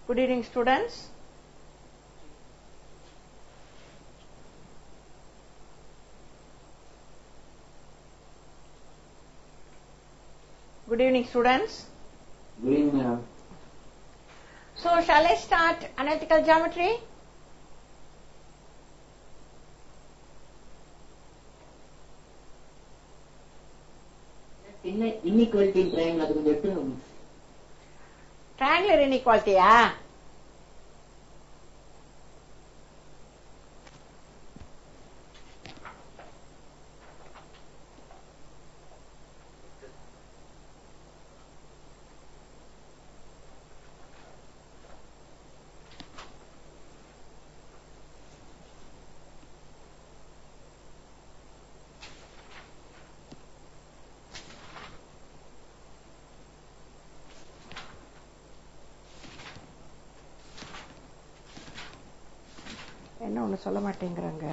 Good evening, students. Good evening, students. Good evening, ma'am. So, shall I start analytical geometry? Inequality in triangle, அது கொஞ்சம் எடுத்துக்கணும். Triangular inequality, என்ன ஒன்று சொல்ல மாட்டேங்கிறாங்க.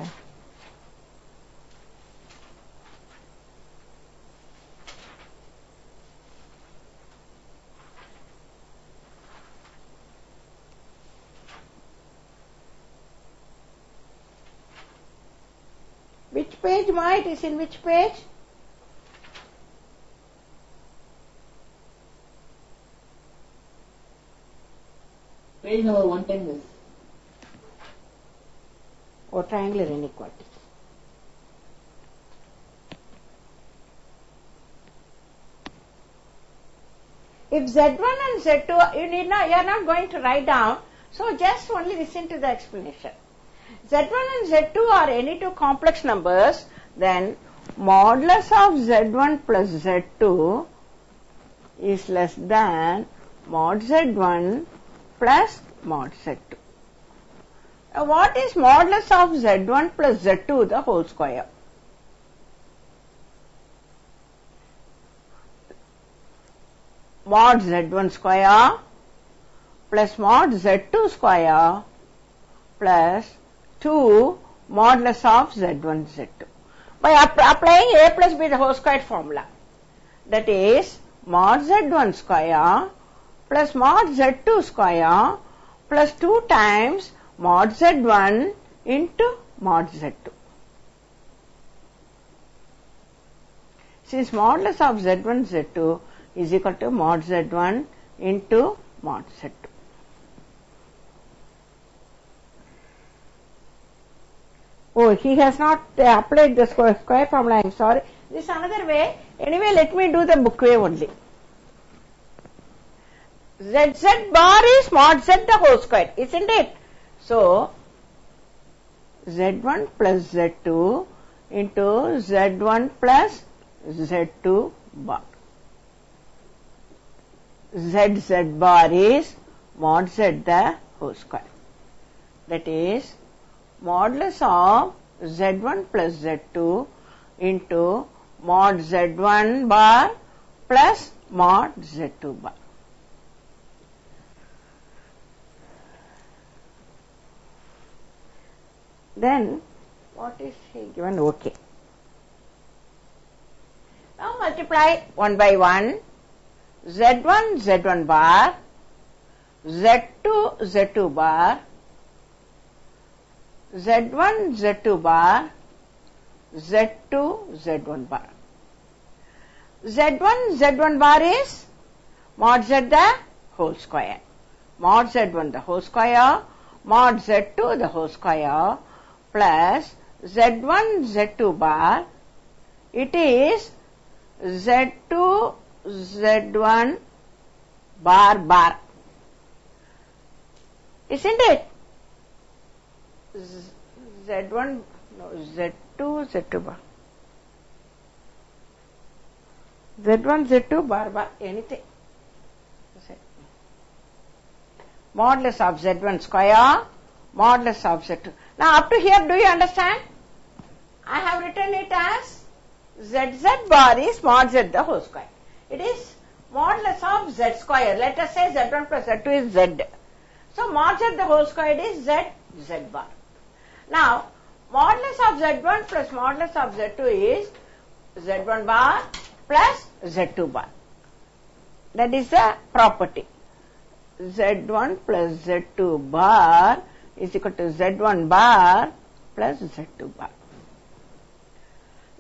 Which page, Ma? It is in which page? Page number 110 is. Or triangular inequality. If Z1 and Z2, you are not going to write down, so just only listen to the explanation. Z1 and Z2 are any two complex numbers, then modulus of Z1 plus Z2 is less than mod Z1 plus mod Z2. Now, what is modulus of Z1 plus Z2 the whole square? Mod Z1 square plus mod Z2 square plus 2 modulus of Z1 Z2. By applying A plus B the whole square formula, that is mod Z1 square plus mod Z2 square plus 2 times mod Z1 into mod Z2. Since modulus of Z1 Z2 is equal to mod Z1 into mod Z2. Oh, he has not applied the square formula, I am sorry. This is another way. Anyway, let me do the book way only. ZZ bar is mod Z the whole square, isn't it? So, Z1 plus Z2 into Z1 plus Z2 bar. ZZ bar is mod Z the whole square. That is modulus of Z1 plus Z2 into mod Z1 bar plus mod Z2 bar. Then, what is he given? Okay. Now multiply 1 by 1, Z1, Z1 bar, Z2, Z2 bar, Z1, Z2 bar, Z2, Z1 bar. Z1, Z1 bar is mod Z the whole square, mod Z1 the whole square, mod Z2 the whole square, plus Z1 Z2 bar, it is Z2 Z1 bar bar, isn't it? Z1, no, Z2 Z2 bar, Z1 Z2 bar bar, anything. Modulus of Z1 square, modulus of Z2. Now up to here, do you understand? I have written it as ZZ bar is mod Z the whole square. It is modulus of Z square. Let us say Z1 plus Z2 is Z. So mod Z the whole square is Z, Z bar. Now modulus of Z1 plus modulus of Z2 is Z1 bar plus Z2 bar. That is the property. Z1 plus Z2 bar is equal to Z1 bar plus Z2 bar.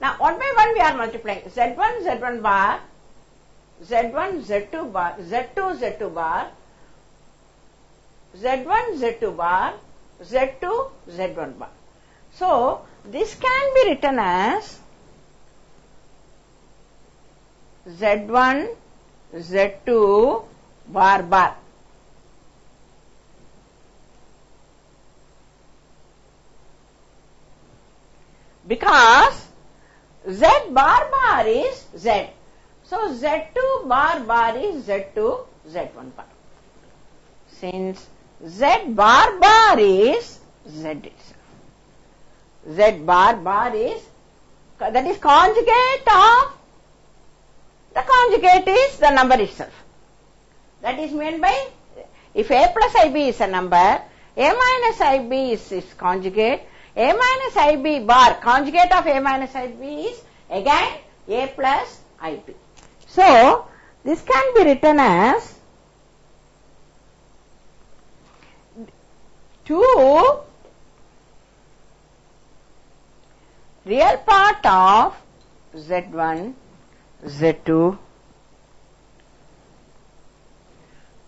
Now, one by one we are multiplying. Z1, Z1 bar, Z1, Z2 bar, Z2, Z2 bar, Z1, Z2 bar, Z2, Z1 bar. So, this can be written as Z1, Z2 bar bar. Because Z bar bar is Z. So, Z2 bar bar is Z2, Z1 bar. Since Z bar bar is Z itself. Z bar bar is, that is conjugate of, the conjugate is the number itself. That is meant by, if A plus IB is a number, A minus IB is its conjugate, A minus IB bar, conjugate of A minus IB is again A plus IB. So, this can be written as 2 real part of Z1, Z2,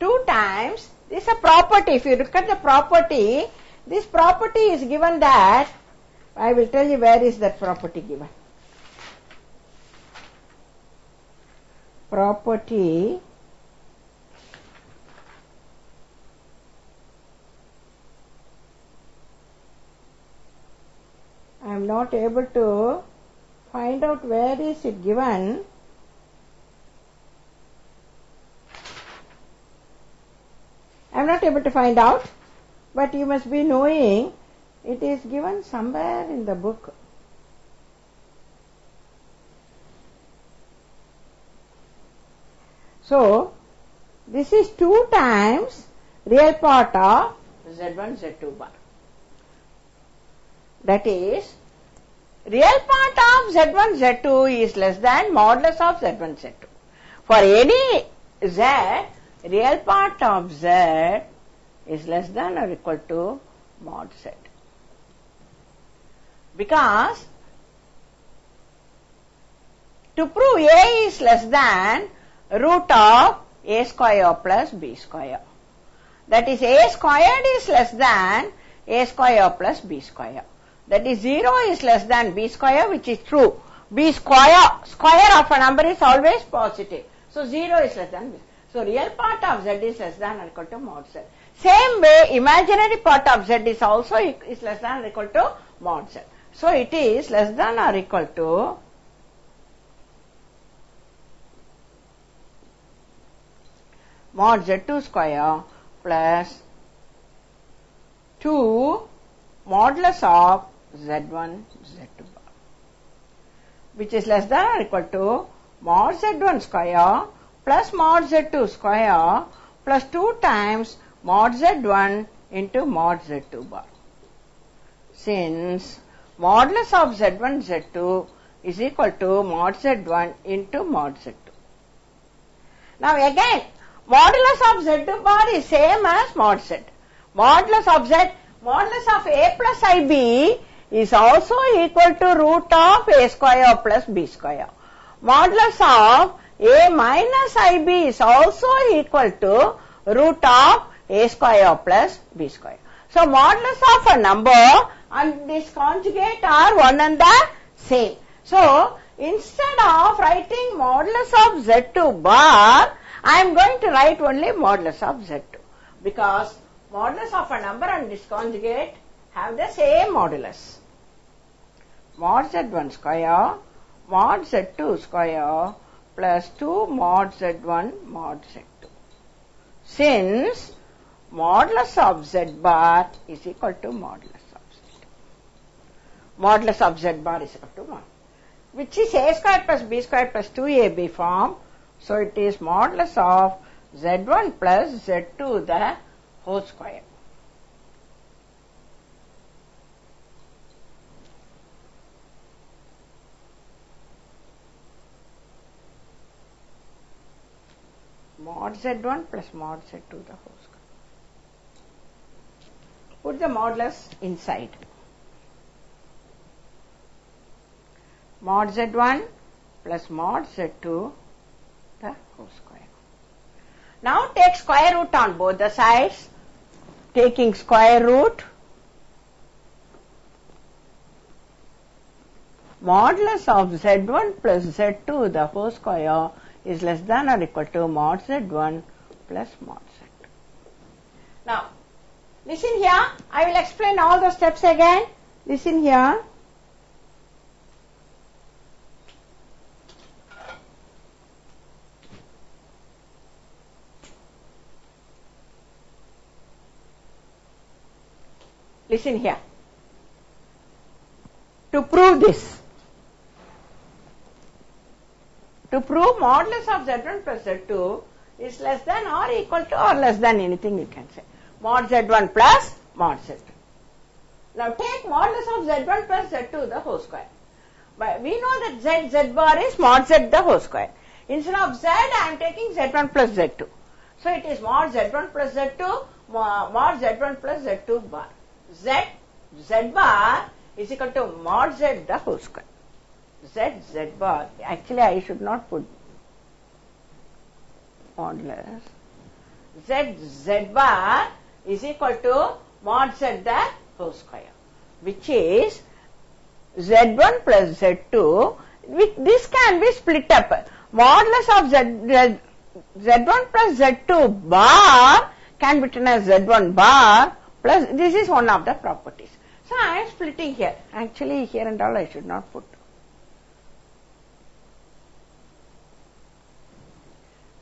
2 times, this is a property. If you look at the property, this property is given that, I will tell you where is that property given. Property I am not able to find out where is it given. I am not able to find out, but you must be knowing it is given somewhere in the book. So, this is 2 times real part of Z1, Z2 bar. That is, real part of Z1, Z2 is less than modulus of Z1, Z2. For any Z, real part of Z is less than or equal to mod Z. Because to prove A is less than root of A square plus B square. That is, A squared is less than A square plus B square. That is, 0 is less than B square, which is true. B square of a number is always positive. So, 0 is less than B. So, real part of Z is less than or equal to mod Z. Same way, imaginary part of Z is also is less than or equal to mod Z. So, it is less than or equal to mod Z2 square plus 2 modulus of Z1, Z2 bar, which is less than or equal to mod Z1 square plus mod Z2 square plus 2 times mod Z1 into mod Z2 bar. Since modulus of Z1, Z2 is equal to mod Z1 into mod Z2. Now again, modulus of Z2 bar is same as mod Z. Modulus of Z, modulus of A plus IB is also equal to root of A square plus B square. Modulus of A minus IB is also equal to root of A square plus B square. So, modulus of a number and this conjugate are one and the same. So, instead of writing modulus of Z2 bar, I am going to write only modulus of Z2, because modulus of a number and this conjugate have the same modulus. Mod Z1 square, mod Z2 square plus 2 mod Z1 mod Z2. Since modulus of Z bar is equal to modulus of Z. Modulus of Z bar is equal to 1, which is A square plus B square plus 2AB form. So, it is modulus of Z1 plus Z2 the whole square. Mod mod z1 plus mod z2 the whole square. Put the modulus inside. Mod z1 plus mod z2 the whole square. Now take square root on both the sides. Taking square root, modulus of z1 plus z2 the whole square is less than or equal to mod z1 plus mod z2. Now, listen here. I will explain all the steps again. Listen here. Listen here. To prove this, to prove modulus of z1 plus z2 is less than or equal to or less than anything you can say. Mod z1 plus mod z2. Now take modulus of z1 plus z2 the whole square. But we know that z bar is mod z the whole square. Instead of z, I am taking z1 plus z2. So it is mod z1 plus z2, mod z1 plus z2 bar. Z bar is equal to mod z the whole square. Z bar, actually I should not put modulus. Z bar is equal to mod z the whole square, which is z1 plus z2. This can be split up. Modulus of z1 plus z2 bar can be written as z1 bar plus, this is one of the properties. So I am splitting here. Actually here and all I should not put.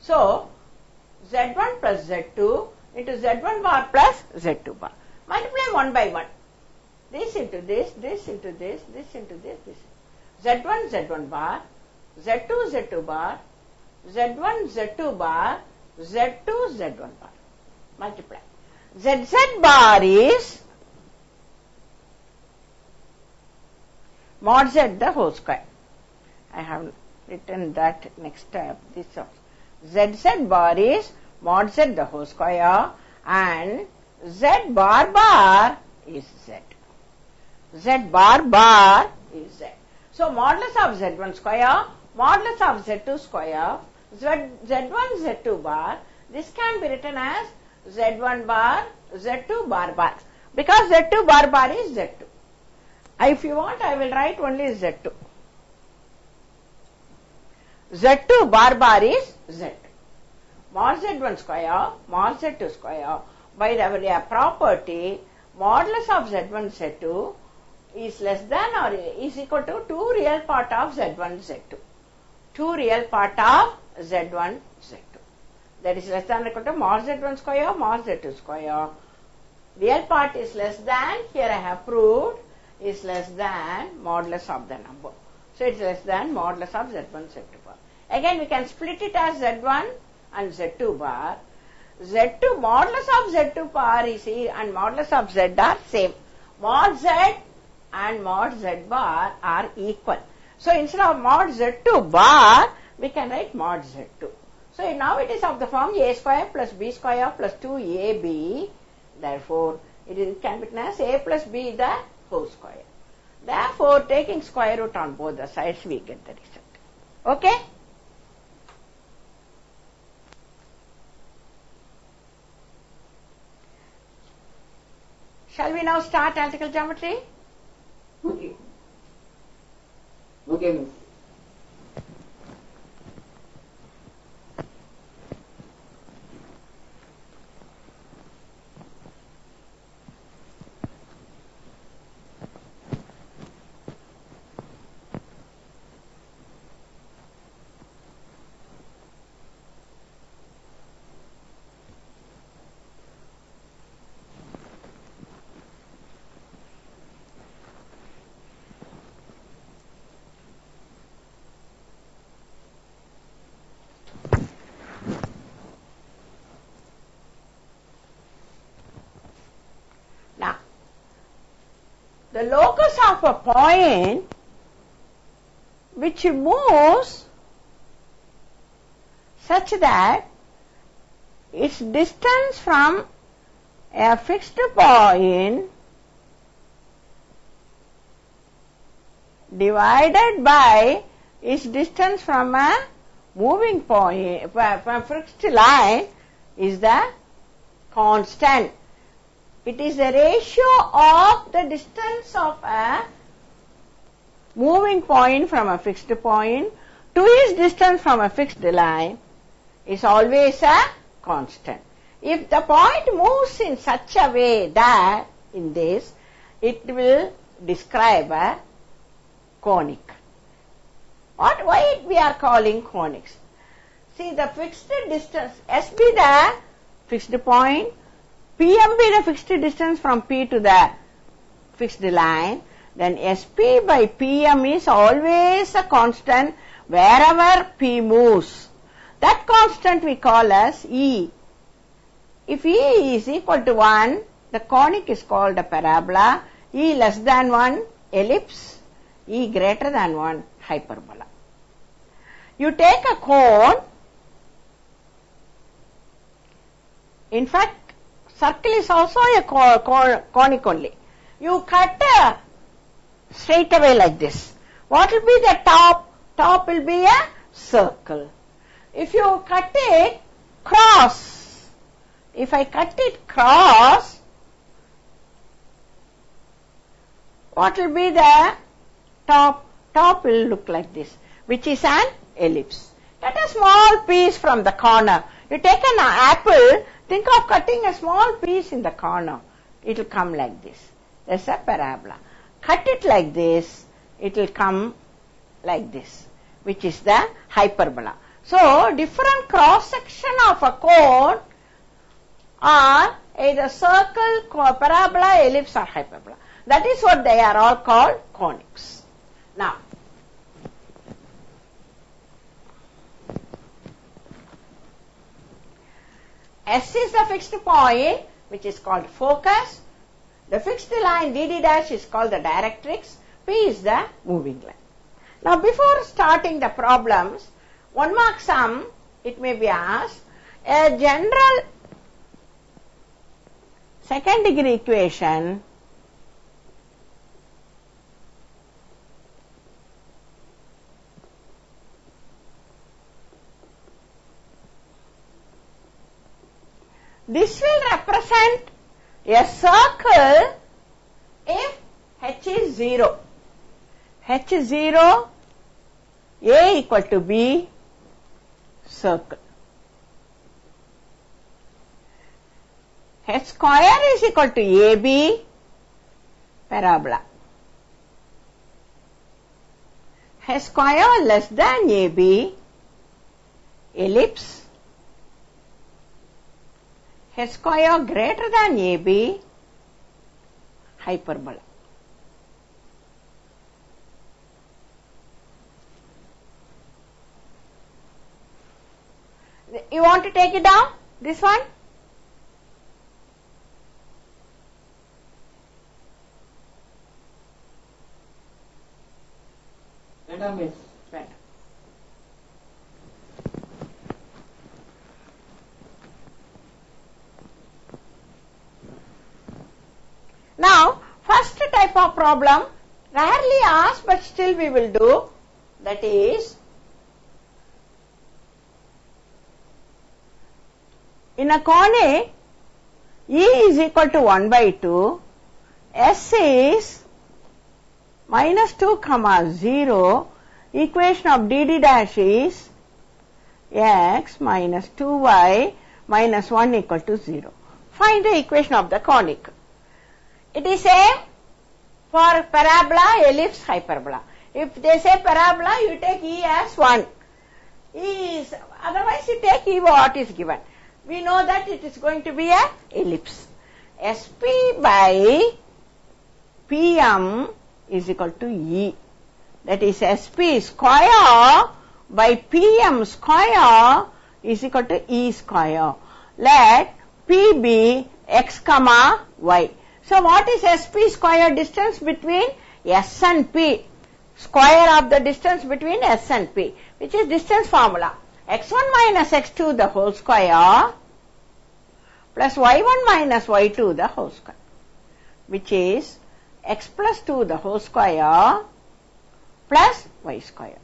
So z1 plus z2 into z1 bar plus z2 bar. Multiply one by one. This into this, this into this, this into this, this. z1 z1 bar, z2 z2 bar, z1 z2 bar, z2 z1 bar. Multiply. Zz bar is mod z the whole square. I have written that next step. This zz bar is mod z the whole square and z bar bar is z. Z bar is z. So modulus of z1 square, modulus of z2 square, z1 z2 bar, this can be written as z1 bar, z2 bar, because z2 bar is z2. If you want, I will write only z2. z2 bar is z. Mod z1 square, mod z2 square, by the property, modulus of z1 z2 is less than or is equal to 2 real part of z1 z2. 2 real part of z1 z2. That is less than or equal to mod z1 square, mod z2 square. Real part is less than, here I have proved, is less than modulus of the number. So it is less than modulus of z1 z2 bar. Again we can split it as z1 and z2 bar. Z2 modulus of z2 bar is here and modulus of z are same. Mod z and mod z bar are equal. So instead of mod z2 bar, we can write mod z2. So now it is of the form a square plus b square plus 2ab. Therefore, it can be written as a plus b the whole square. Therefore, taking square root on both the sides, we get the result. Okay? Shall we now start analytical geometry? Okay. Okay, miss. The locus of a point which moves such that its distance from a fixed point divided by its distance from a moving point, from fixed line, is the constant. It is the ratio of the distance of a moving point from a fixed point to its distance from a fixed line is always a constant. If the point moves in such a way that in this, it will describe a conic. Why we are calling conics? See, the fixed distance, S be the fixed point, PM be the fixed distance from P to the fixed line, then SP by PM is always a constant wherever P moves. That constant we call as E. If E is equal to 1, the conic is called a parabola. E less than 1, ellipse. E greater than 1, hyperbola. You take a cone. In fact, circle is also a conic only. You cut straight away like this. What will be the top? Top will be a circle. If you cut it cross, if I cut it cross, what will be the top? Top will look like this, which is an ellipse. Cut a small piece from the corner. You take an apple, think of cutting a small piece in the corner. It will come like this. That's a parabola. Cut it like this, it will come like this, which is the hyperbola. So, different cross section of a cone are either circle, parabola, ellipse or hyperbola. That is what they are all called conics. Now, S is the fixed point, which is called focus. The fixed line DD dash is called the directrix. P is the moving line. Now, before starting the problems, 1 mark sum, it may be asked, a general second degree equation this will represent a circle if H is 0. H is 0, A equal to B, circle. H square is equal to AB, parabola. H square less than AB, ellipse. H square greater than AB, hyperbola. You want to take it down? This one? Miss. Right. Now, first type of problem, rarely asked but still we will do, that is, in a conic, E is equal to 1 by 2, S is minus 2 comma 0, equation of DD dash is x minus 2y minus 1 equal to 0. Find the equation of the conic. It is same for parabola, ellipse, hyperbola. If they say parabola, you take E as 1. E is, otherwise you take E what is given. We know that it is going to be a ellipse. SP by PM is equal to E. That is SP square by PM square is equal to E square. Let P be x comma y. So what is SP square? Distance between S and P. Square of the distance between S and P, which is distance formula. x1 minus x2 the whole square plus y1 minus y2 the whole square, which is x plus 2 the whole square plus y square.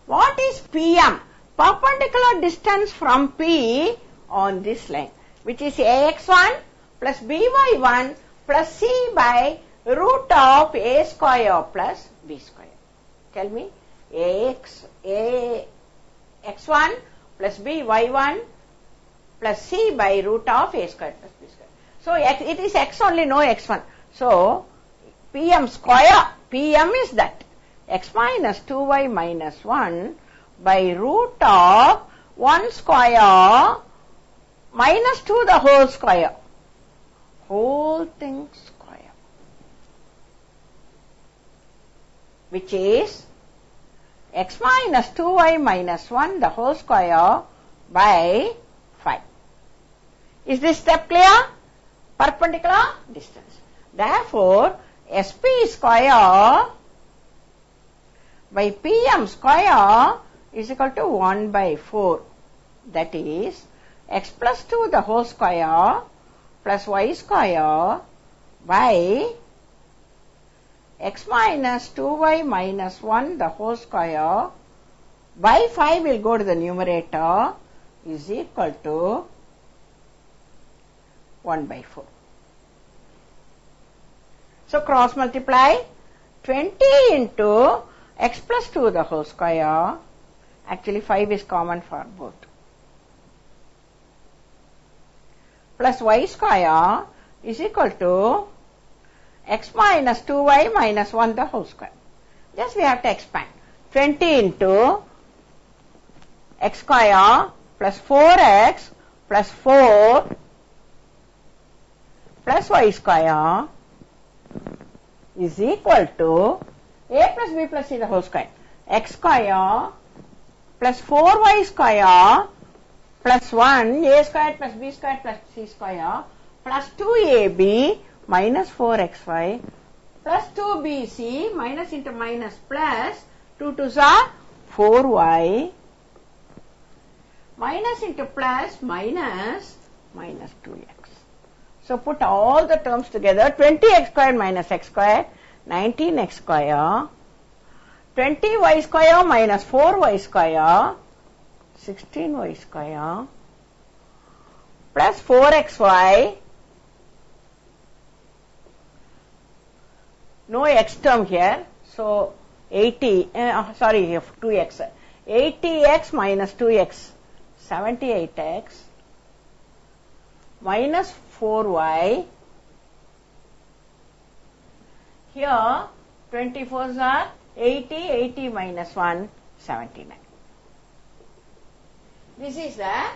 What is PM? Perpendicular distance from P on this line, which is ax1 plus by1 plus c by root of a square plus b square. Tell me, x1 plus by1 plus c by root of a square plus b square. So it is x only, no x1. So PM square, PM is that x minus 2y minus 1 by root of 1 square minus 2 the whole square. Whole thing square. Which is x minus 2y minus 1 the whole square by 5. Is this step clear? Perpendicular distance. Therefore, SP square by PM square is equal to 1 by 4. That is x plus 2 the whole square plus y square by x minus 2y minus 1 the whole square by 5 will go to the numerator is equal to 1 by 4. So cross multiply 20 into x plus 2 the whole square. Actually 5 is common for both. Plus y square is equal to x minus 2y minus 1 the whole square. Just we have to expand. 20 into x square plus 4x plus 4 plus y square is equal to a plus b plus c the whole square. X square plus 4y square plus 1 a square plus b square plus c square plus 2ab minus 4xy plus 2bc minus into minus plus 2 to the 4y minus into plus minus minus 2x. So put all the terms together. 20x square minus x square, 19x square, 20y square minus 4y square, 16y square, plus 4xy, no x term here, so 2x, 80x minus 2x, 78x, minus 4y, here 24s are 80, 80 minus 1, 79. This is the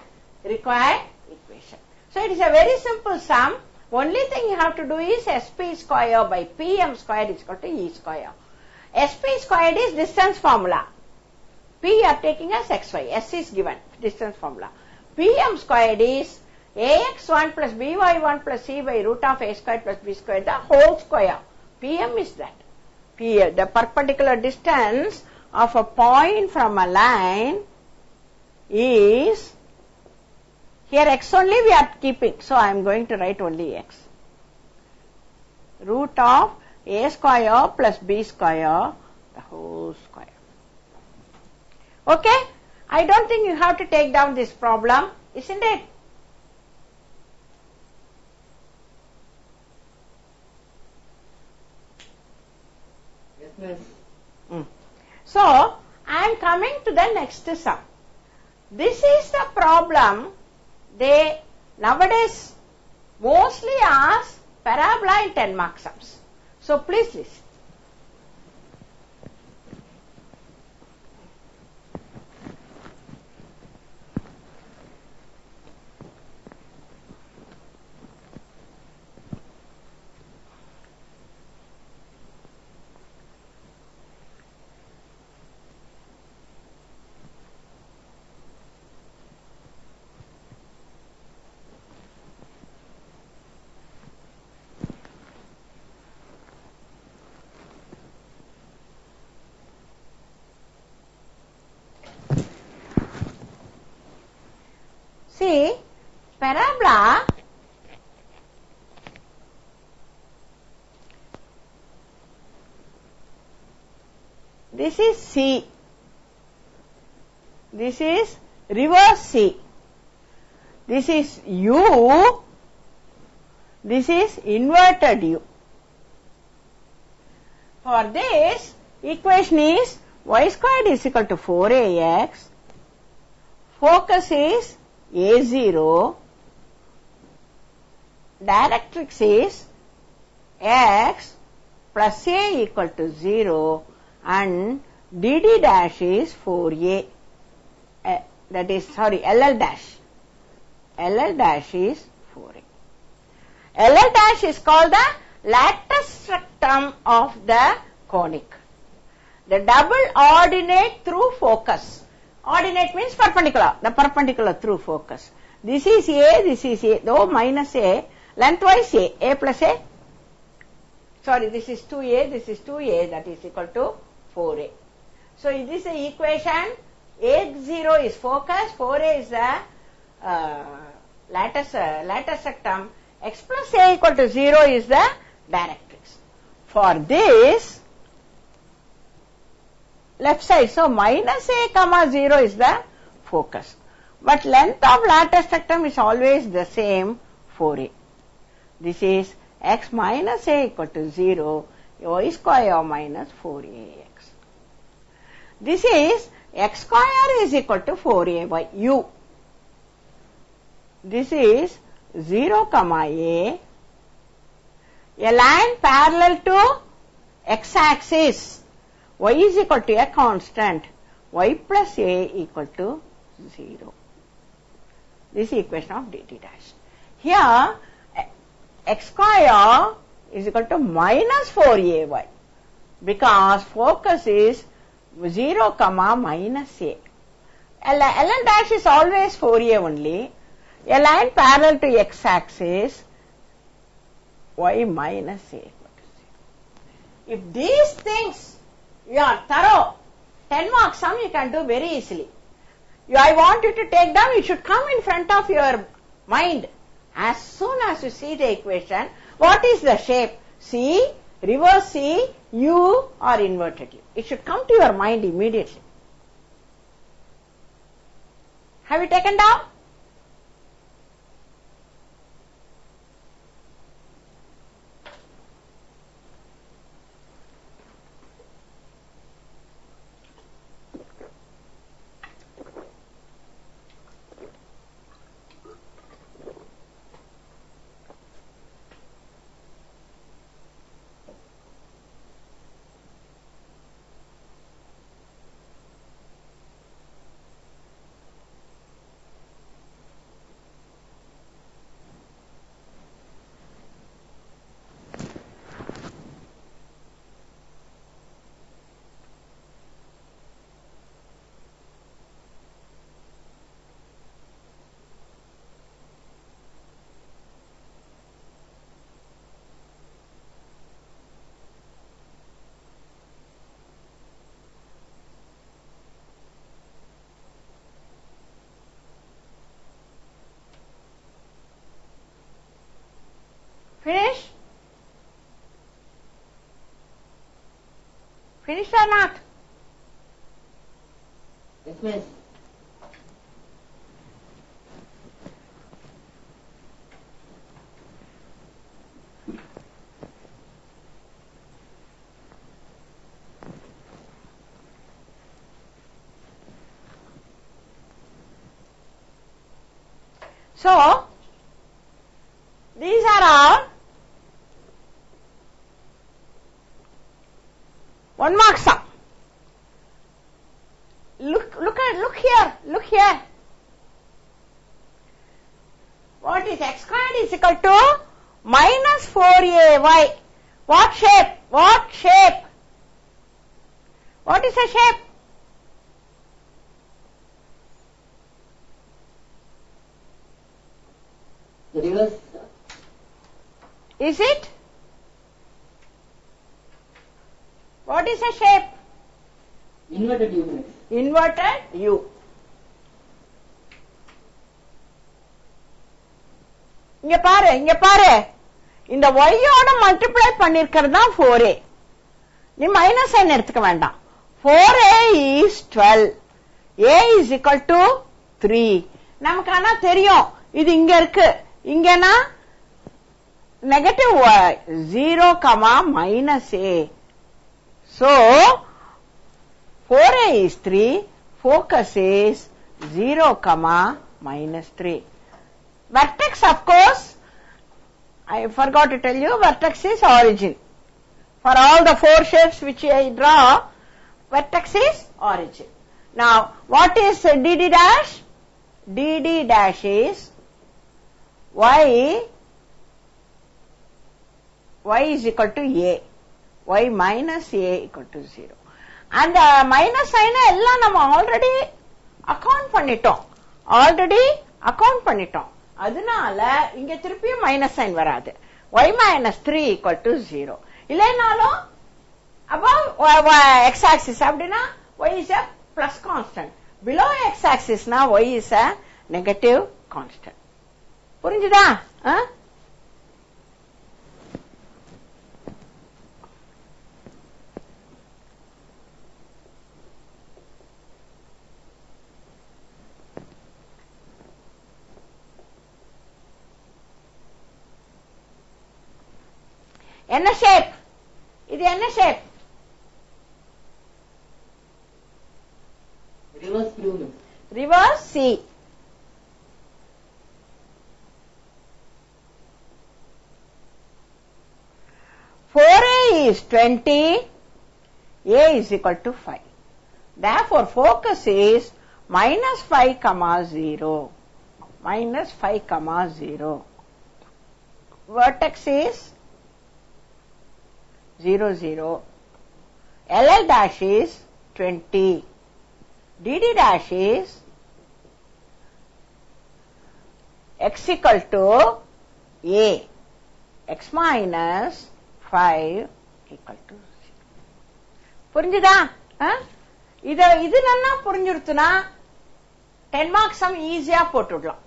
required equation. So it is a very simple sum. Only thing you have to do is SP square by PM square is equal to E square. SP squared is distance formula. P you are taking as xy. S is given, distance formula. PM squared is ax1 plus by1 plus c by root of a squared plus b squared, the whole square. PM is that. P, the perpendicular distance of a point from a line is, here x only we are keeping, so I am going to write only x. Root of a square plus b square, the whole square. Okay? I don't think you have to take down this problem, isn't it? Yes, miss. So, I am coming to the next sum. This is the problem they nowadays mostly ask parabola in 10 mark sums. So, please listen. See, parabola This is C. This is reverse C. This is U. This is inverted U. For this, equation is y squared is equal to 4ax. Focus is A0. Directrix is x plus a equal to 0 and dd dash is 4a. That is, sorry, LL dash. LL dash is 4a. LL dash is called the lattice rectum of the conic. The double ordinate through focus. Ordinate means perpendicular. The perpendicular through focus. This is A, this is A. Though minus A, lengthwise A plus A. Sorry, this is 2A, this is 2A, that is equal to 4A. So, this is the equation. A0 is focus, 4A is the lattice rectum. X plus A equal to 0 is the directrix. For this, left side, so minus A comma 0 is the focus. But length of lattice rectum is always the same, 4A. This is x minus A equal to 0, y square minus 4ax. This is x square is equal to 4a by u. This is 0 comma a line parallel to x-axis. Y is equal to a constant. Y plus a equal to 0. This is equation of dt dash. Here, x square is equal to minus 4ay because focus is 0 comma minus a. Ln dash is always 4a only. A line parallel to x-axis, y minus a equal to 0. If these things you are thorough, 10 marks sum you can do very easily. I want you to take them, it should come in front of your mind. As soon as you see the equation, what is the shape? C, reverse C, U or inverted U. It should come to your mind immediately. Have you taken down? Finish? Finished or not? Yes, miss. So, these are all 1 mark sum. Look here. What is x squared is equal to minus 4ay. What shape? What is the shape? The reverse. Is it? What is the shape? Inverted U, miss. Inverted U. இங்க பாரு இந்த y ஓட multiply பண்ணிருக்கிறது தான் 4a. நீ minus sign எடுத்துக்க வேண்டாம். 4a is 12. a is equal to 3. நமக்கு ஆனா தெரியும் இது இங்க இருக்கு. இங்கனா negative y 0, minus a. So 4a is 3. Focus is 0, minus 3. Vertex, of course, I forgot to tell you, vertex is origin. For all the 4 shapes which I draw, vertex is origin. Now, what is dd dash? dd dash is y is equal to a. y minus a equal to 0. And the minus sign எல்லாம் நம்ம already account பண்ணிட்டோம். அதனால இங்க திருப்பியும் minus sign வராது. y minus 3 equal to 0. இல்லைனாலும் above x axis அப்படின்னா y is a plus constant. Below x axis na y is a negative constant. புரிஞ்சுதா? என்ன ஷேப்? இது என்ன shape? Reverse C. Four a is 20. A is equal to 5. Therefore, focus is minus 5, 0. Minus 5, 0. Vertex is 0, 0. LL dash is 20. DD dash is x equal to a. X minus 5 equal to 0. புரிஞ்சுதா? இது நல்லா புரிஞ்சுருச்சுனா 10 marks sum ஈஸியா போட்டுடலாம்.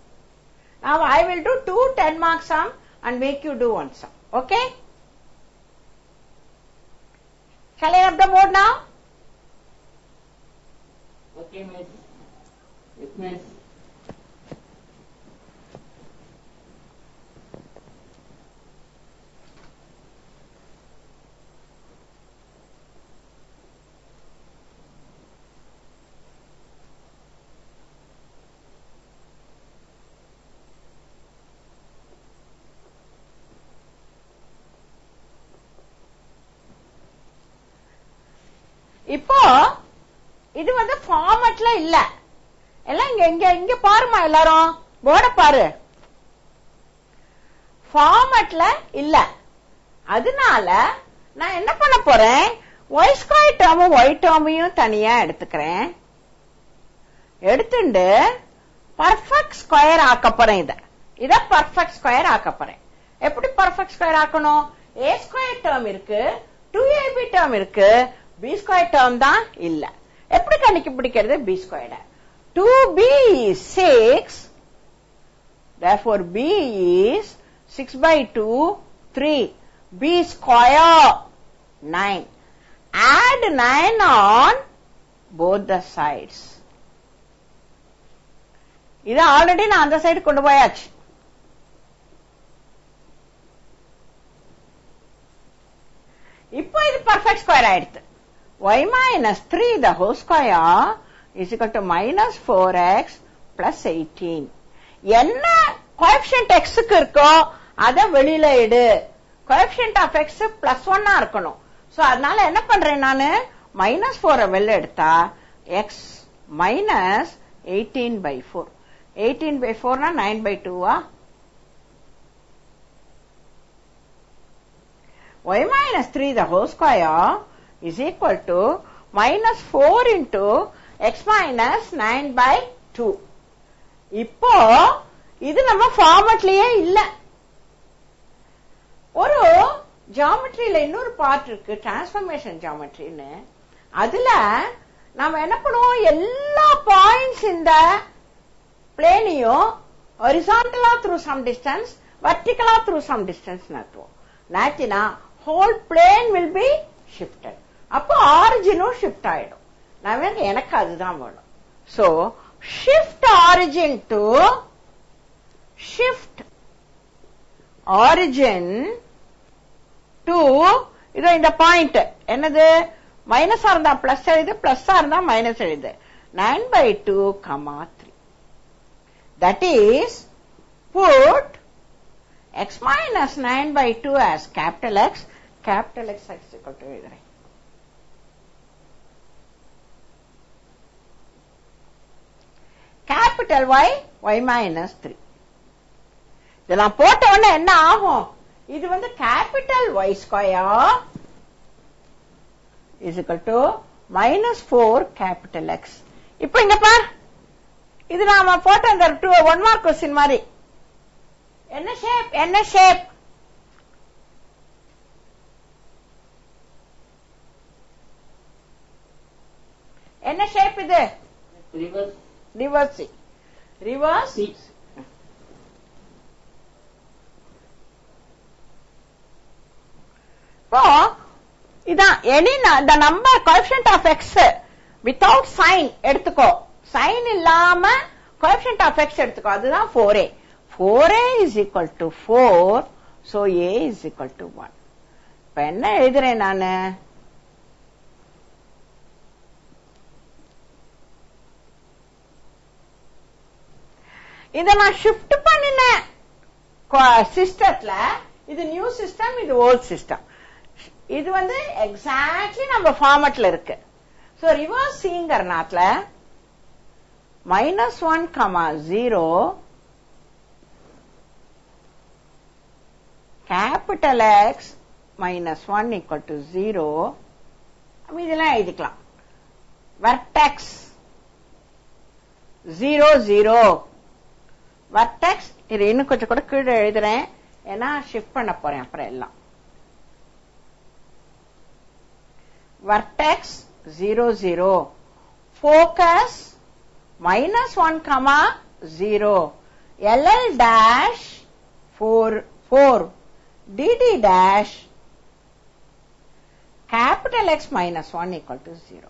Now I will do 2 10 marks sum and make you do one sum. Okay? Shall I have the board now? Okay, miss. Yes, miss. இப்போ இது வந்து ஃபார்மட்ல இல்ல. எல்லாம் இங்க பாருமா, எல்லாரும் போர்ட பாரு. ஃபார்மட்ல இல்ல. அதனால நான் என்ன பண்ண போறேன், y ஸ்கொயர் டேர்மும் y டேர்மையும் தனியா எடுத்துக்கிறேன். எடுத்துட்டு பர்ஃபெக்ட் ஸ்கொயர் ஆக்க போறேன். இத பர்ஃபெக்ட் ஸ்கொயர் ஆக்க போறேன். எப்படி பர்ஃபெக்ட் ஸ்கொயர் ஆக்கணும்? a ஸ்கொயர் டேர்ம் இருக்கு, 2ab டேர்ம் இருக்கு, b ஸ்கொயர் டேர்ம் தான் இல்ல. எப்படி கண்டுபிடிக்கிறது b ஸ்கொயர்ட? 2b is 6. Therefore b is 6 by 2 3. b square 9. Add 9 on both the sides. இது ஆல்ரெடி நான் அந்த சைடு கொண்டு போயாச்சு. இப்போ இது பர்ஃபெக்ட் ஸ்கொயர் ஆயிடுது. y minus 3 the whole square is equal to minus 4x plus 18. என்ன coefficient x க்கு இருக்கோ அத வெளியில எடு. coefficient of x plus 1 இருக்கணும். சோ அதனால என்ன பண்றேன் நானு, minus 4 வெளில எடுத்தா x minus 18 by 4. 18 by 4 na 9 by 2 y minus 3 the whole square is equal to minus 4 into x minus 9 by 2. இப்போ இது நம்ம ஃபார்மட்லயே இல்ல. ஒரு ஜியோமெட்ரியில இன்னொரு பார்ட் இருக்கு, டிரான்ஸ்ஃபர்மேஷன் ஜியோமெட்ரின்னு. அதுல நாம என்ன பண்ணுவோம், எல்லா பாயிண்ட்ஸ் இந்த பிளேனையும் ஹாரிசான்டலா through some distance, vertically through some distance நடத்துவோம். நாத்தினா whole plane will be shifted. அப்போ ஆரிஜினும் ஷிஃப்ட் ஆயிடும். எனக்கு அதுதான் வேணும். So shift origin to இதோ இந்த பாயிண்ட் என்னது, மைனஸா இருந்தா பிளஸ் எழுது, பிளஸ்ஸா இருந்தா மைனஸ் எழுது. 9/2, 3. That is, put x minus 9/2 as capital X is equal to எழுதுறேன். capital Y minus 3. இதெல்லாம் போட்ட உடனே என்ன ஆகும், இது வந்து capital Y square is equal to minus 4 capital X. இப்போ இங்க பார், இது நாம போட்ட அந்த 1 mark question மாதிரி. என்ன ஷேப், என்ன ஷேப் இது, ரிவர்ஸ். இப்போ இதான் the number coefficient of x without sign எடுத்துக்கோ, sign இல்லாம coefficient of x எடுத்துக்கோ, அதுதான் 4a. 4a is equal to 4, so a is equal to 1. இப்ப என்ன எழுதுறேன் நானு, இத நான் ஷிஃப்ட் பண்ணின சிஸ்டத்துல, இது நியூ சிஸ்டம், இது ஓல்ட் சிஸ்டம். இது வந்து எக்ஸாக்ட்லி நம்ம ஃபார்மட்ல இருக்கு. சோ ரிவர்ஸ் சிங்கறனால -1, 0 capital X -1 equal to 0. இதெல்லாம் எழுதிக்கலாம். vertex 0, 0 vertex. இது இன்னும் கொஞ்சம் கூட கீழே எழுதுறேன், ஏன்னா ஷிஃப்ட் பண்ண போறேன் அப்புறம் எல்லாம். vertex 0, 0 focus -1, 0 LL dash 4 DD dash capital X -1 equal to 0.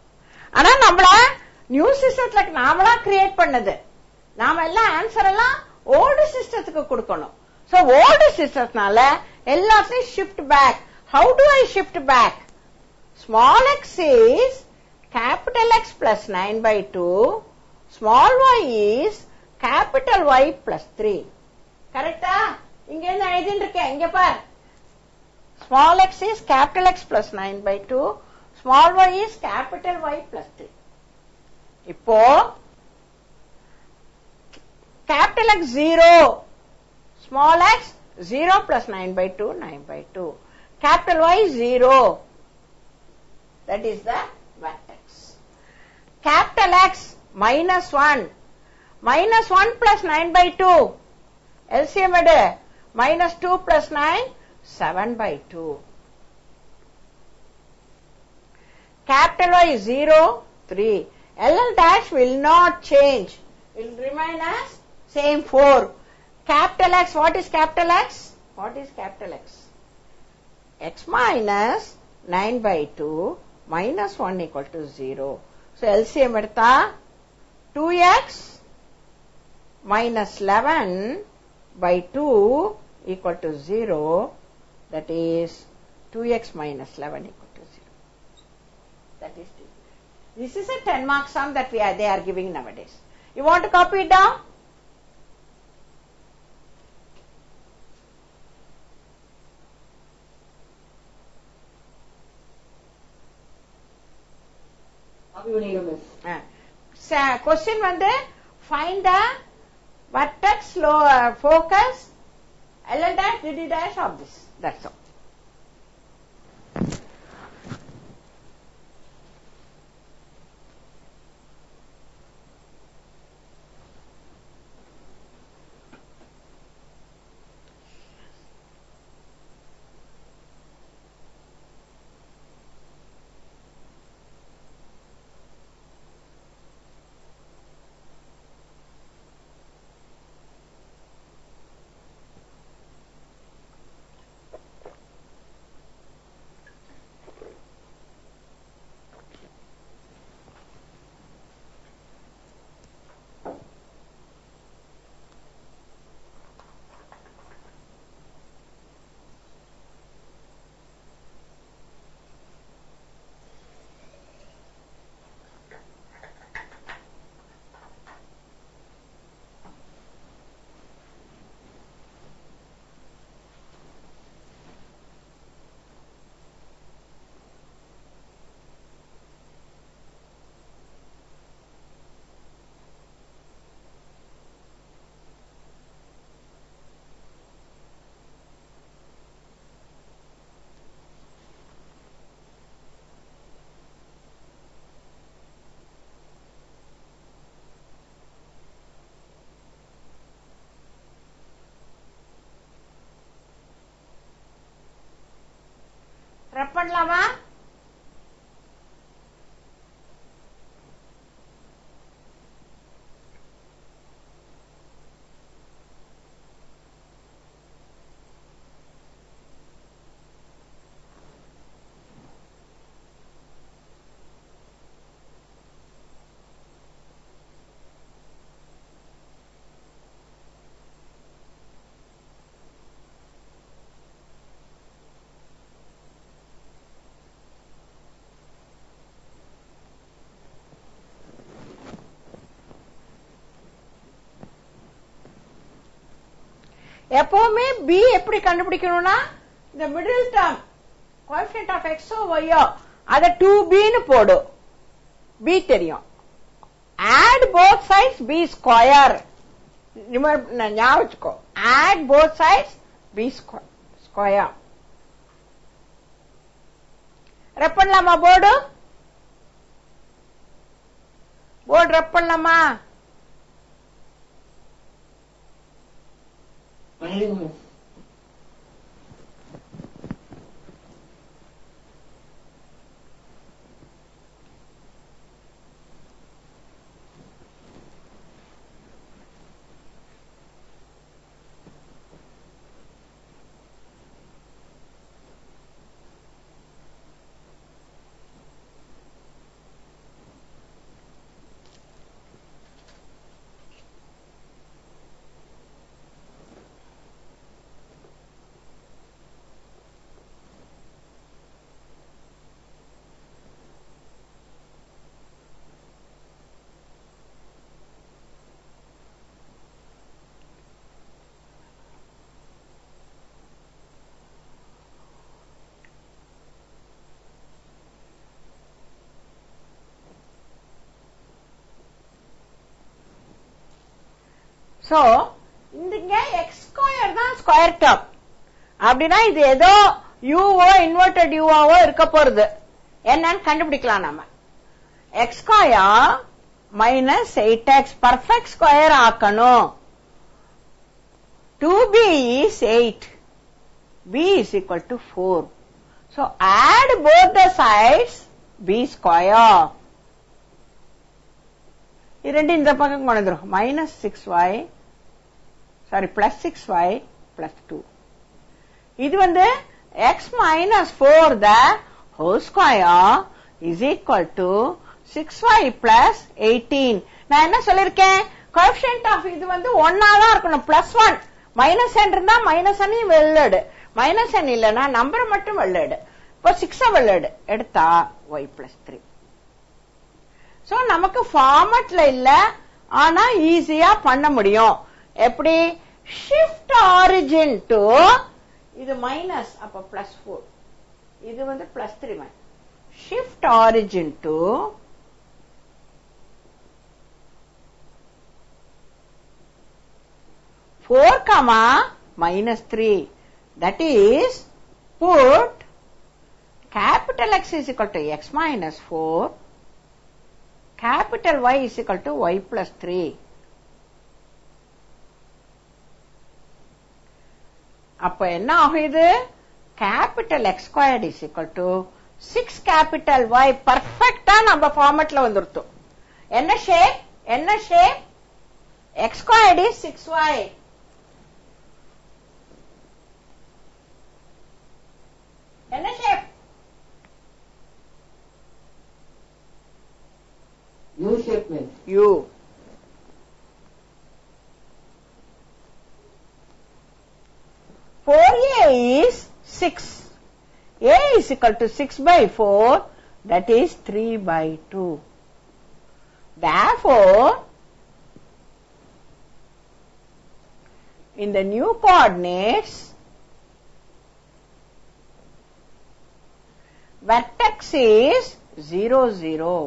ஆனா நம்மள நியூ சிஸ்டத்துல நாமளா கிரியேட் பண்ணது, நாம எல்லாம் ஆன்சர் எல்லாம் ஓல்டு சிஸ்டத்துக்கு கொடுக்கணும். சோ ஓல்டு சிஸ்டம்னால எல்லாத்தையும் shift back. How to I shift back? small x is capital X plus 9/2, small y is capital Y plus 3. கரெக்டா? இங்க என்ன எழுதிட்டு இருக்கேன், இங்க பார். small x is capital X plus 9/2, small y is capital Y plus 3. இப்போ capital X 0, small x 0 plus 9/2, 9/2. capital Y 0, that is the vertex. capital X -1, -1 plus 9/2, LCM எடு, -2 plus 9, 7/2. capital Y 0, 3. LL dash will not change, will remain as same 4. capital X, what is capital X? X minus 9/2 -1 equal to 0. So LCM எடுத்தா 2x minus 11/2 equal to 0. That is 2x minus 11 equal to 0. That is 2. This is a 10 mark sum that they are giving nowadays. You want to copy it down? Question வந்து find the vertex focus LL dash DD dash of this. That's all. ரப் பண்ணலாமா? எப்பவுமே b எப்படி கண்டுபிடிக்கணும்னா இந்த middle term coefficient of x ஓ y ஓ அத 2b னு போடு. b தெரியும். add both sides b square. ஞாபகம் வச்சுக்கோ. add both sides b square. ரப் பண்ணலாமா போர்டு? போர்டு ரப் பண்ணலாமா? பண்ணிடுங்க. சோ இங்க எக்ஸ் ஸ்கொயர் தான் ஸ்கொயர் டேர்ம். அப்படின்னா இது ஏதோ யூவோ இன்வெர்டட் யூவாவோ இருக்க போறது. என்னன்னு கண்டுபிடிக்கலாம் நம்ம. X square minus 8x perfect square ஆக்கணும். 2b is 8. b is equal to 4. So add both the sides b square. இரண்டு இந்த பக்கம் கொண்டு வந்துரும். minus 6y sorry plus 6y plus 2. இது வந்து x minus 4 the whole square is equal to 6y plus 18. நான் என்ன சொல்லிருக்கேன்? கோஎஃபிஷியன்ட் ஆஃப் இது வந்து 1 தான் இருக்கணும். +1 -n இருந்தா -n வெள்ளடு, -n இல்லனா நம்பர் மட்டும் வெள்ளடு. இப்போ 6 வெள்ளடு எடுத்தா y plus 3. சோ நமக்கு ஃபார்மட்ல இல்ல, ஆனா ஈஸியா பண்ண முடியும். எப்படி? ஷிஃப்ட் ஆரிஜின் டு இது மைனஸ் அப்ப +4, இது வந்து +3. Shift origin to -3. That is, put capital X is equal to x minus 4, capital Y is equal to y plus 3. அப்ப என்ன ஆகுது? capital X squared is equal to 6 capital Y. பர்ஃபெக்ட்டா நம்ம ஃபார்மட்ல வந்துருத்தோம். என்ன shape? என்ன shape? x squared is 6y. என்ன shape? U shape में. U. For A is 6. A is equal to 6 by 4. That is 3 by 2. Therefore, in the new coordinates, vertex is 0, 0.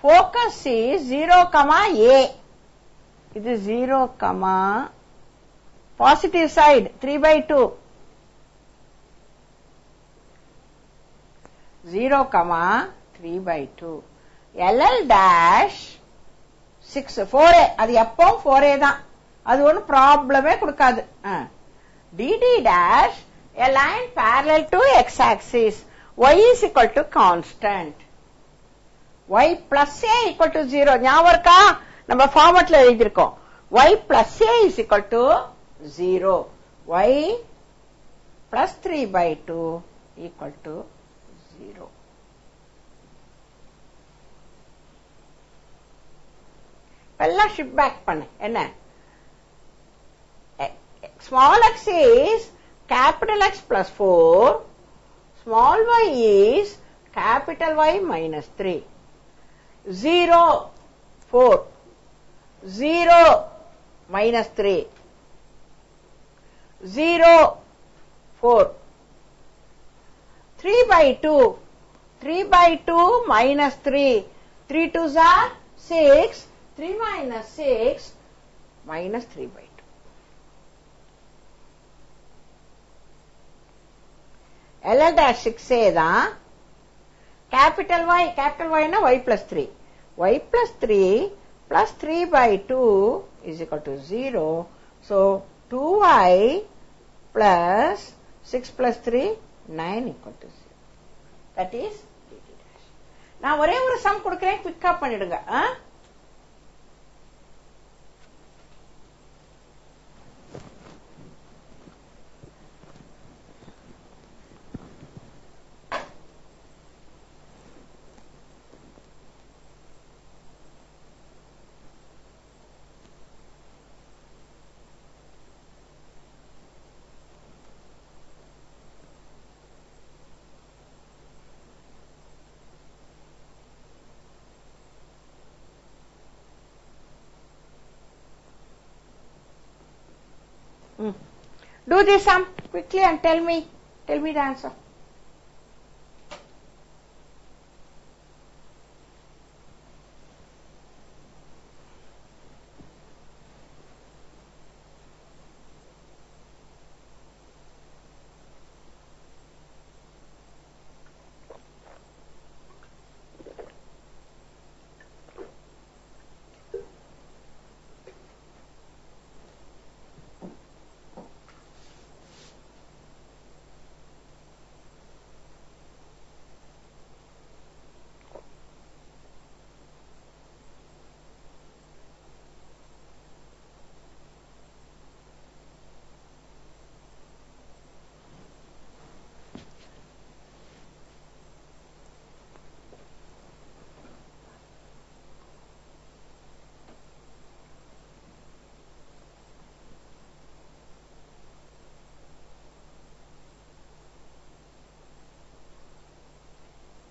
Focus is 0, A. It is 0, positive side 3 by 2. 0, 3 by 2. LL dash 6, 4a. அது எப்பவும் 4a தான். அது ஒன்னும் ப்ராப்ளமே கொடுக்காது. DD dash a line parallel to x axis. y is equal to constant. y plus a equal to 0. ஞாபகம் இருக்கா? நம்ம ஃபார்மட்ல எழுதியிருக்கோம். y plus a is equal to 0. y plus 3 by 2 equal to 0. எல்லாம் ஷிஃப்ட் பேக் பண்ணு. என்ன? small x is capital X plus 4. Small y is capital Y minus 3. 0, 4. 0, minus 3. 0, 4. 3 by 2. 3 by 2 minus 3. 3 2s are 6. 3 minus 6 minus 3 by 2. L dash 6a தான். Capital Y na y plus 3. Y plus 3 plus 3 by 2 is equal to 0. So 2y plus 6 plus 3, 9 equal to 0. That is dt dash. நான் ஒரே ஒரு some கொடுக்கிறேன், குயிக்கா பண்ணிடுங்க. Do this sum quickly and tell me the answer.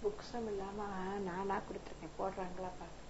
புக்ஸும் இல்லாம நானா கொடுத்துருக்கேன், போடுறாங்களா பாருங்க.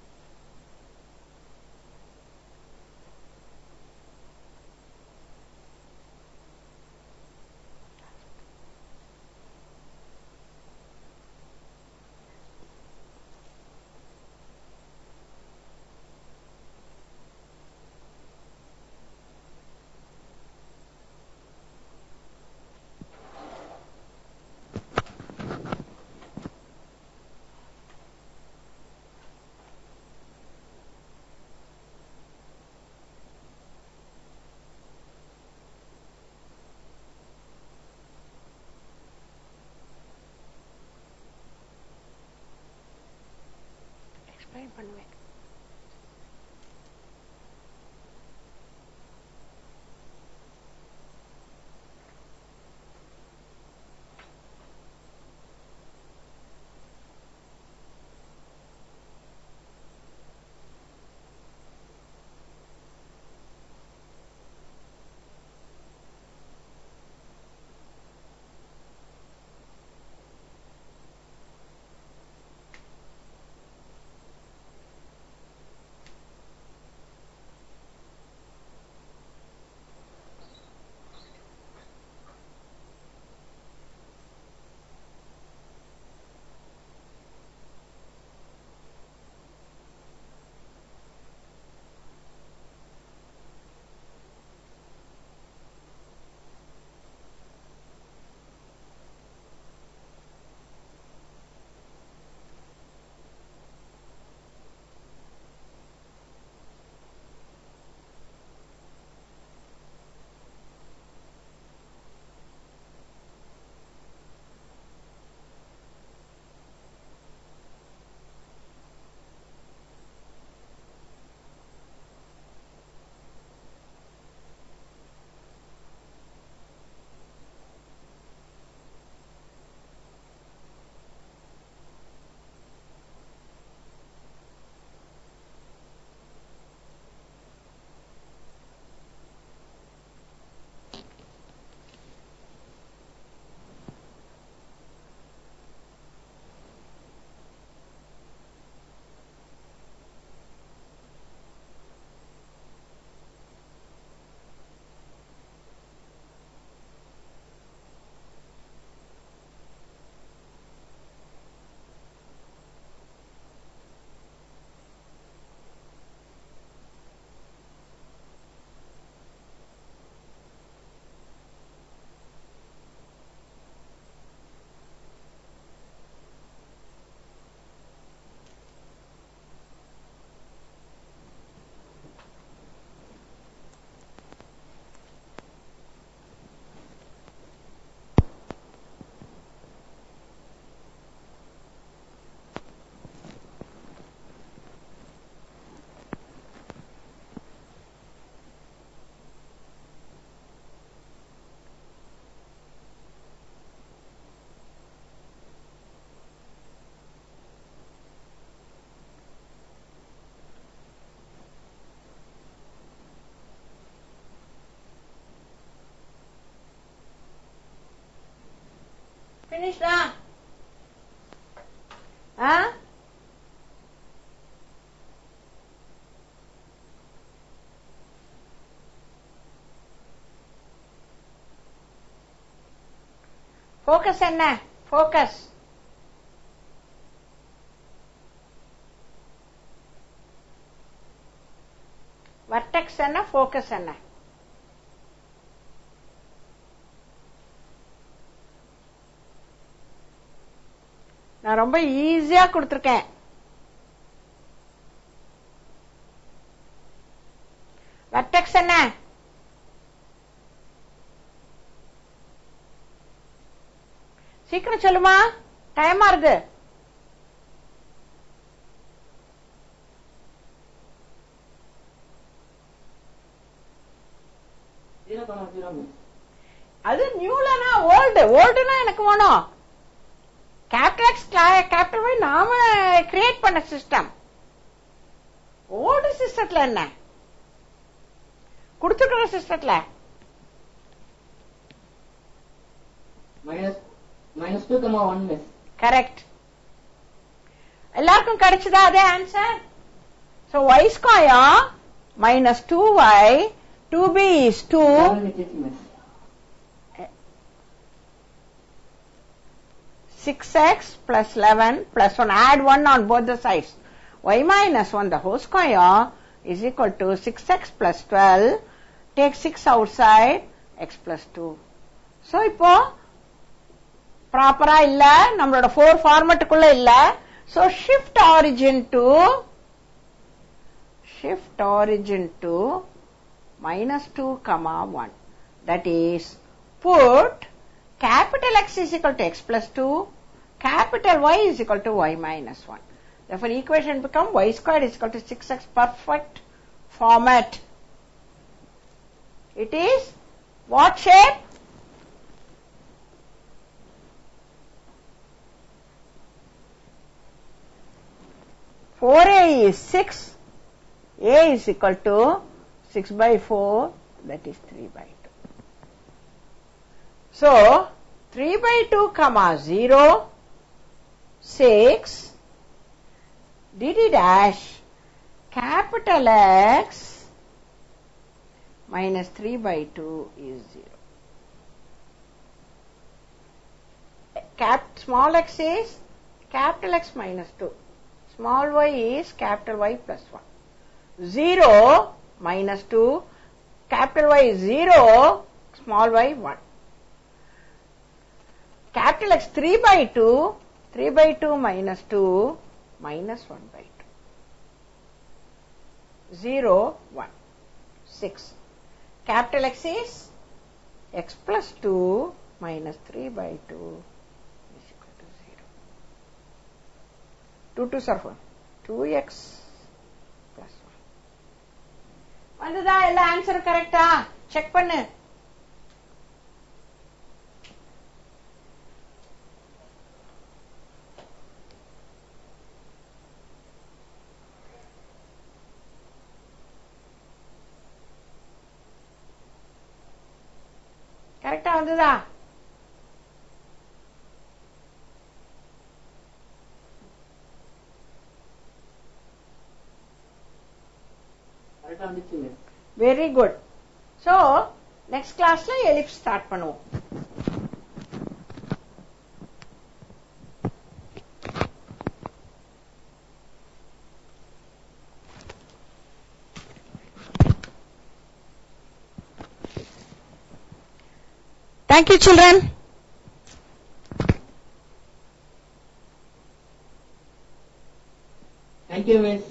Finished, huh? Huh? Focus enna? Focus. Vertex enna? Focus enna? நான் ரொம்ப ஈஸியா கொடுத்திருக்கேன். வெர்டெக்ஸ் என்ன? சீக்கிரம் சொல்லுமா, டைமா இருக்கு. அது நியூலனா ஓல்டு. ஓல்டுனா எனக்கு வேணும். கேபிட்டல் எக்ஸ் கேபிட்டல் ஒய் நாம கிரியேட் பண்ண சிஸ்டம். ஓல்டு சிஸ்டத்துல என்ன கொடுத்துருக்கிற சிஸ்டத்துல? -2, -1. கரெக்ட். எல்லாருக்கும் கிடைச்சதா அதே answer? So y square -2y 2b is 2. 6x plus 11 plus 1. Add 1 on both the sides. Y minus 1 the whole square is equal to 6x plus 12. Take 6 outside. X plus 2. So, இப்போ ப்ராப்பரா இல்ல, நம்மளோட 4 ஃபார்மட்டுக்குள்ள இல்ல. So, shift origin to -2, -1. That is, put capital X is equal to X plus 2, capital Y is equal to Y minus 1. Therefore, equation become Y squared is equal to 6x. Perfect format. It is what shape? Four A is 6. A is equal to 6 by 4. That is 3 by 2. So, 3 by 2, 0, 6, dd dash, capital X minus 3 by 2 is 0. Small x is capital X minus 2. Small y is capital Y plus 1. 0 minus 2, capital Y is 0, small y 1. Capital X 3 by 2, 3 by 2 minus 2, minus 1 by 2. 0, 1, 6. Capital X is X plus 2 minus 3 by 2 is equal to 0. 2 2s are 4. 2x plus 1. வந்துதா? எல்லா ஆன்சரும் கரெக்டா? Check பண்ணு. கரெக்டா வந்துதா? Very good. So, next classல ellipse start பண்ணுவோம். Thank you, children. Thank you, Miss.